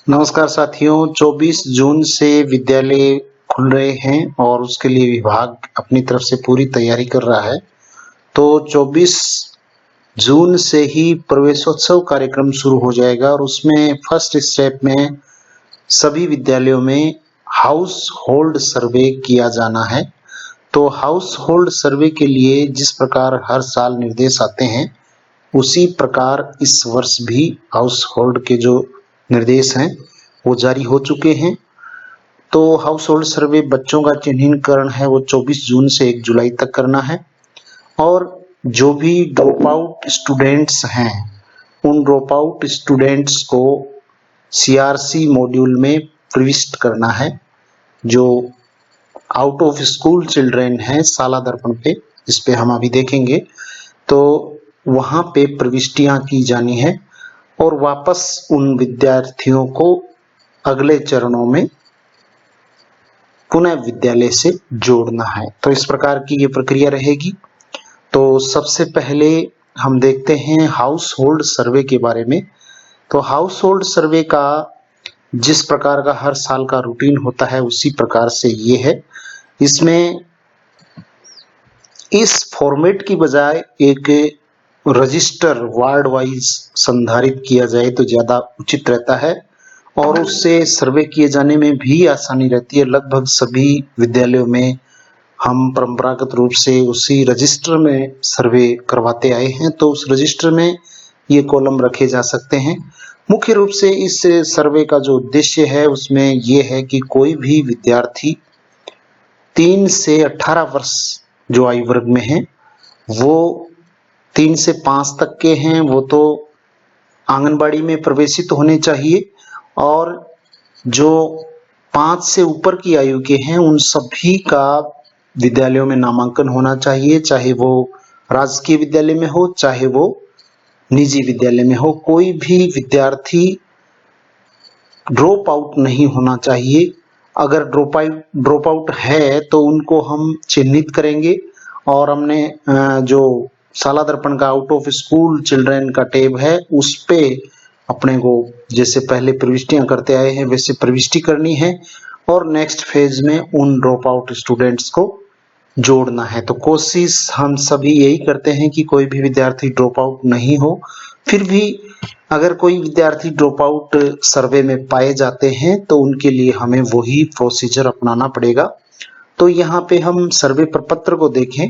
नमस्कार साथियों, 24 जून से विद्यालय खुल रहे हैं और उसके लिए विभाग अपनी तरफ से पूरी तैयारी कर रहा है। तो 24 जून से ही प्रवेशोत्सव कार्यक्रम शुरू हो जाएगा और उसमें फर्स्ट स्टेप में सभी विद्यालयों में हाउस होल्ड सर्वे किया जाना है। तो हाउस होल्ड सर्वे के लिए जिस प्रकार हर साल निर्देश आते हैं, उसी प्रकार इस वर्ष भी हाउस होल्ड के जो निर्देश हैं वो जारी हो चुके हैं। तो हाउस होल्ड सर्वे बच्चों का चिन्हीकरण है वो 24 जून से 1 जुलाई तक करना है और जो भी ड्रॉप आउट स्टूडेंट्स हैं उन ड्रॉप आउट स्टूडेंट्स को सीआरसी मॉड्यूल में प्रविष्ट करना है। जो आउट ऑफ स्कूल चिल्ड्रेन हैं शाला दर्पण पे, इस पे हम अभी देखेंगे, तो वहां पे प्रविष्टियां की जानी है और वापस उन विद्यार्थियों को अगले चरणों में पुनः विद्यालय से जोड़ना है। तो इस प्रकार की ये प्रक्रिया रहेगी। तो सबसे पहले हम देखते हैं हाउस होल्ड सर्वे के बारे में। तो हाउस होल्ड सर्वे का जिस प्रकार का हर साल का रूटीन होता है उसी प्रकार से ये है। इसमें इस फॉर्मेट की बजाय एक रजिस्टर वार्ड वाइज संधारित किया जाए तो ज्यादा उचित रहता है और उससे सर्वे किए जाने में भी आसानी रहती है। लगभग सभी विद्यालयों में हम परंपरागत रूप से उसी रजिस्टर में सर्वे करवाते आए हैं, तो उस रजिस्टर में ये कॉलम रखे जा सकते हैं। मुख्य रूप से इस सर्वे का जो उद्देश्य है उसमें ये है कि कोई भी विद्यार्थी 3 से 18 वर्ष जो आयु वर्ग में है, वो 3 से 5 तक के हैं वो तो आंगनबाड़ी में प्रवेशित होने चाहिए और जो 5 से ऊपर की आयु के हैं उन सभी का विद्यालयों में नामांकन होना चाहिए, चाहे वो राजकीय विद्यालय में हो चाहे वो निजी विद्यालय में हो। कोई भी विद्यार्थी ड्रॉप आउट नहीं होना चाहिए। अगर ड्रॉप आउट है तो उनको हम चिन्हित करेंगे और हमने जो शाला दर्पण का आउट ऑफ स्कूल चिल्ड्रेन का टैब है उस पे अपने को जैसे पहले प्रविष्टियां करते आए हैं वैसे प्रविष्टि करनी है और नेक्स्ट फेज में उन ड्रॉप आउट स्टूडेंट्स को जोड़ना है। तो कोशिश हम सभी यही करते हैं कि कोई भी विद्यार्थी ड्रॉप आउट नहीं हो। फिर भी अगर कोई विद्यार्थी ड्रॉप आउट सर्वे में पाए जाते हैं तो उनके लिए हमें वही प्रोसीजर अपनाना पड़ेगा। तो यहाँ पे हम सर्वे प्रपत्र को देखें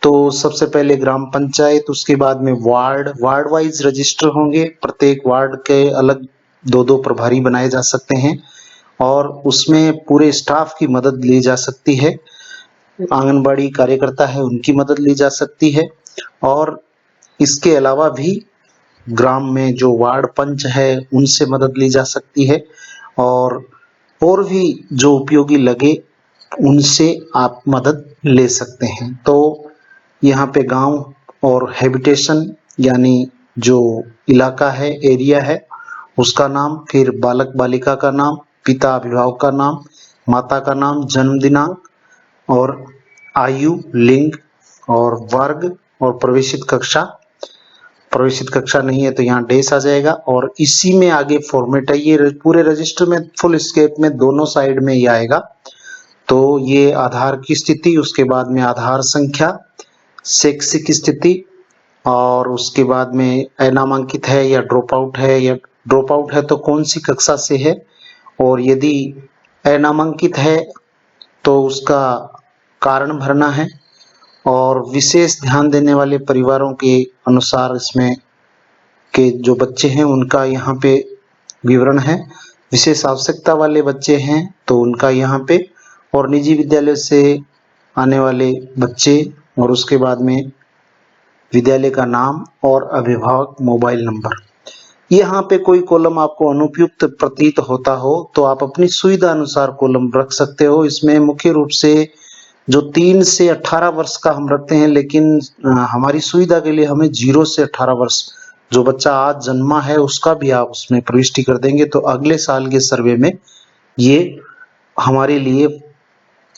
तो सबसे पहले ग्राम पंचायत, उसके बाद में वार्ड वाइज रजिस्टर होंगे। प्रत्येक वार्ड के अलग 2-2 प्रभारी बनाए जा सकते हैं और उसमें पूरे स्टाफ की मदद ली जा सकती है। आंगनबाड़ी कार्यकर्ता है उनकी मदद ली जा सकती है और इसके अलावा भी ग्राम में जो वार्ड पंच है उनसे मदद ली जा सकती है और भी जो उपयोगी लगे उनसे आप मदद ले सकते हैं। तो यहाँ पे गांव और हैबिटेशन यानी जो इलाका है, एरिया है, उसका नाम, फिर बालक बालिका का नाम, पिता अभिभावक का नाम, माता का नाम, जन्म दिनांक और आयु, लिंग और वर्ग और प्रवेशित कक्षा नहीं है तो यहाँ डैश आ जाएगा और इसी में आगे फॉर्मेट है। ये पूरे रजिस्टर में फुल स्केप में दोनों साइड में ये आएगा। तो ये आधार की स्थिति, उसके बाद में आधार संख्या, शैक्षिक स्थिति और उसके बाद में अनामांकित है या ड्रॉप आउट है, या ड्रॉप आउट है तो कौन सी कक्षा से है और यदि अनामांकित है तो उसका कारण भरना है और विशेष ध्यान देने वाले परिवारों के अनुसार इसमें के जो बच्चे हैं उनका यहाँ पे विवरण है। विशेष आवश्यकता वाले बच्चे हैं तो उनका यहाँ पे, और निजी विद्यालय से आने वाले बच्चे और उसके बाद में विद्यालय का नाम और अभिभावक मोबाइल नंबर। यहाँ पे कोई कॉलम आपको अनुपयुक्त प्रतीत होता हो तो आप अपनी सुविधा अनुसार कॉलम रख सकते हो। इसमें मुख्य रूप से जो 3 से 18 वर्ष का हम रखते हैं, लेकिन हमारी सुविधा के लिए हमें 0 से 18 वर्ष जो बच्चा आज जन्मा है उसका भी आप उसमें प्रविष्टि कर देंगे तो अगले साल के सर्वे में ये हमारे लिए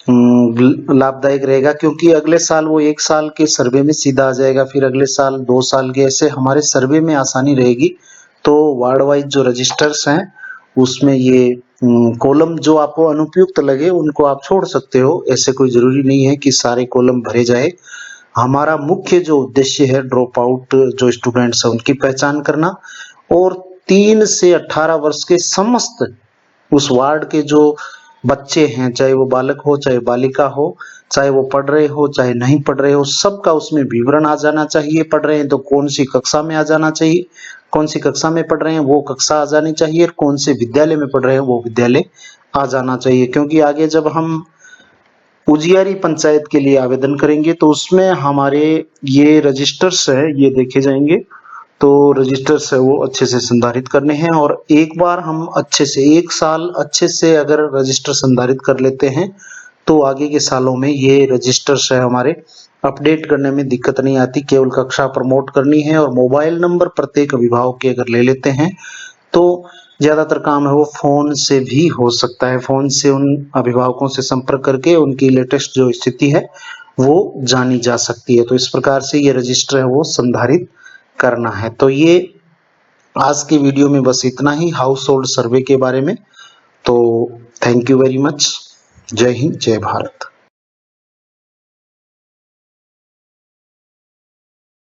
लाभदायक रहेगा, क्योंकि अगले साल वो 1 साल के सर्वे में सीधा आ जाएगा, फिर अगले साल 2 साल के, ऐसे हमारे सर्वे में आसानी रहेगी। तो वार्ड वाइज जो रजिस्टर्स हैं उसमें ये कॉलम जो आपको अनुपयुक्त लगे उनको आप छोड़ सकते हो, ऐसे कोई जरूरी नहीं है कि सारे कॉलम भरे जाए। हमारा मुख्य जो उद्देश्य है ड्रॉप आउट जो स्टूडेंट्स है उनकी पहचान करना और 3 से 18 वर्ष के समस्त उस वार्ड के जो बच्चे हैं, चाहे वो बालक हो चाहे बालिका हो, चाहे वो पढ़ रहे हो चाहे नहीं पढ़ रहे हो, सबका उसमें विवरण आ जाना चाहिए। पढ़ रहे हैं तो कौन सी कक्षा में आ जाना चाहिए, कौन सी कक्षा में पढ़ रहे हैं वो कक्षा आ जानी चाहिए, और कौन से विद्यालय में पढ़ रहे हैं वो विद्यालय आ जाना चाहिए। क्योंकि आगे जब हम उजियारी पंचायत के लिए आवेदन करेंगे तो उसमें हमारे ये रजिस्टर्स है ये देखे जाएंगे, तो रजिस्टर्स है वो अच्छे से संधारित करने हैं। और एक बार हम अच्छे से 1 साल अच्छे से अगर रजिस्टर संधारित कर लेते हैं तो आगे के सालों में ये रजिस्टर्स है हमारे अपडेट करने में दिक्कत नहीं आती। केवल कक्षा प्रमोट करनी है और मोबाइल नंबर प्रत्येक अभिभावक के अगर ले लेते हैं तो ज्यादातर काम है वो फोन से भी हो सकता है। फोन से उन अभिभावकों से संपर्क करके उनकी लेटेस्ट जो स्थिति है वो जानी जा सकती है। तो इस प्रकार से ये रजिस्टर है वो संधारित करना है। तो ये आज की वीडियो में बस इतना ही हाउस होल्ड सर्वे के बारे में। तो थैंक यू वेरी मच। जय हिंद, जय भारत।